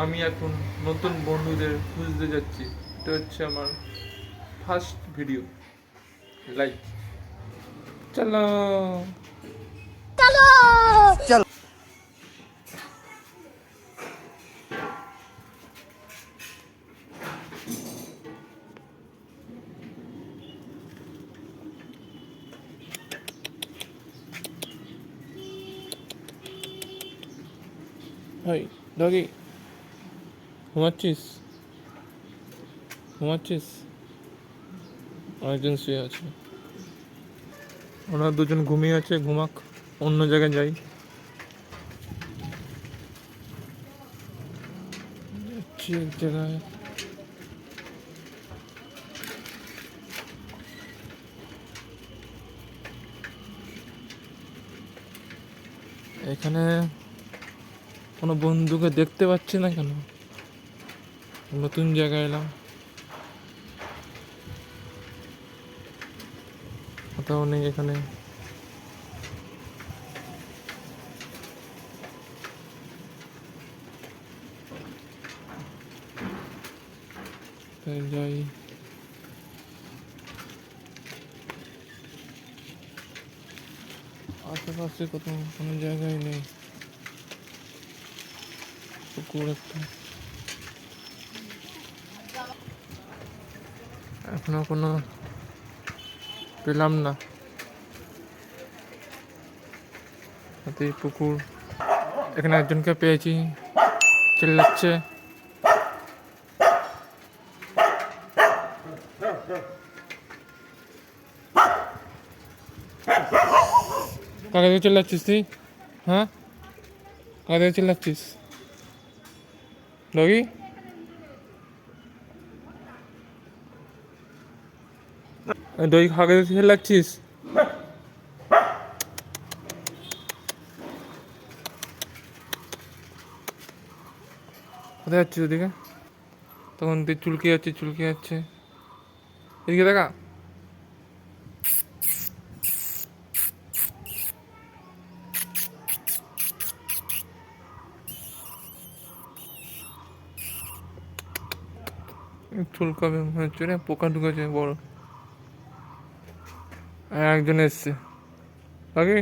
আমি এখন নতুন বন্ধুদের খুঁজতে যাচ্ছি। এটা হচ্ছে আমার ফার্স্ট ভিডিও। লাইক চলো। হাই ডগি, ঘুমাচ্ছিস? অনেকজন শুয়ে আছে, ওরা দুজন ঘুমিয়ে আছে। ঘুমাক, অন্য জায়গায় যাই। এক জায়গায় এখানে কোনো বন্ধুকে দেখতে পাচ্ছি না কেন? নতুন জায়গায় এলাম, কোথাও নেই এখানে। তাই যাই। আশেপাশে কোথাও কোনো জায়গায় নেই। পুকুর একটা, এখনো কোনো পেলাম না। পুকুর, এখানে একজনকে পেয়েছি, চিল্লাচ্ছে। কাকে দিয়ে চিল্লাচ্ছিস তুই? হ্যাঁ, কাকে দিয়ে চিল্লাচ্ছিস ডগি? দই কাকে দিয়ে চিল্লাচ্ছিস? কোথায় যাচ্ছিস ওদিকে? তখন তুই চুলকে যাচ্ছে। এদিকে দেখা। চুলকাবে মনে হচ্ছে রে, পোকা ঢুকেছে বড়। আর একজন এসছে। আগে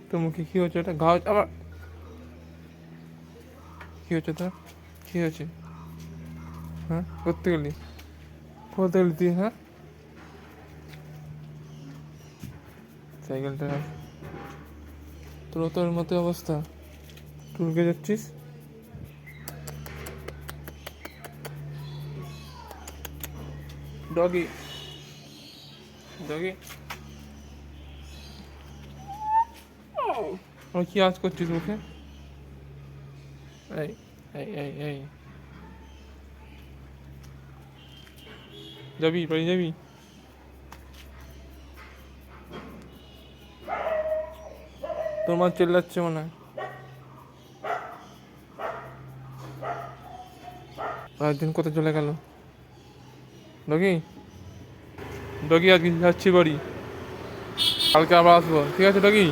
তো মুখে কি হচ্ছে? ওটা ঘা আবার কি হচ্ছে তোর? কি হয়েছে? হ্যাঁ, করতে গেলি তুই? হ্যাঁ, সাইকেলটা তোর মতো অবস্থা, চুলকে যাচ্ছিস। ডগি কি আজ করছিস মুখে? এই এই বাড়ি যাবি? তোর মা চেল্লাচ্ছে মনে হয়। একদিন কোথায় চলে গেল ডগি? আজকে যাচ্ছি বাড়ি, কালকে আবার আসবো, ঠিক আছে ডগি?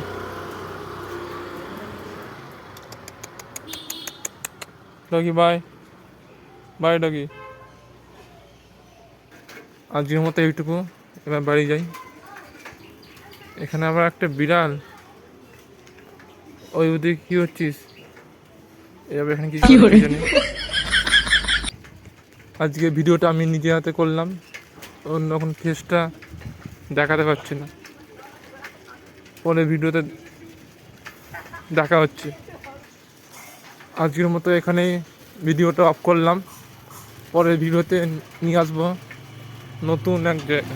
By doggy. আজকের মতো এইটুকু, এবার বাড়ি যাই। এখানে আবার একটা বিড়াল, ওই ওদিকে কি হচ্ছিস? এবার এখানে কি জানি। আজকে ভিডিওটা আমি নিজে হাতে করলাম, অন্য এখন ফেসটা দেখাতে পারছি না, পরে ভিডিওতে দেখা হচ্ছে। আজকের মতো এখানে ভিডিওটা অফ করলাম, পরে ভিডিওতে নিয়ে আসবো নতুন এক জায়গা।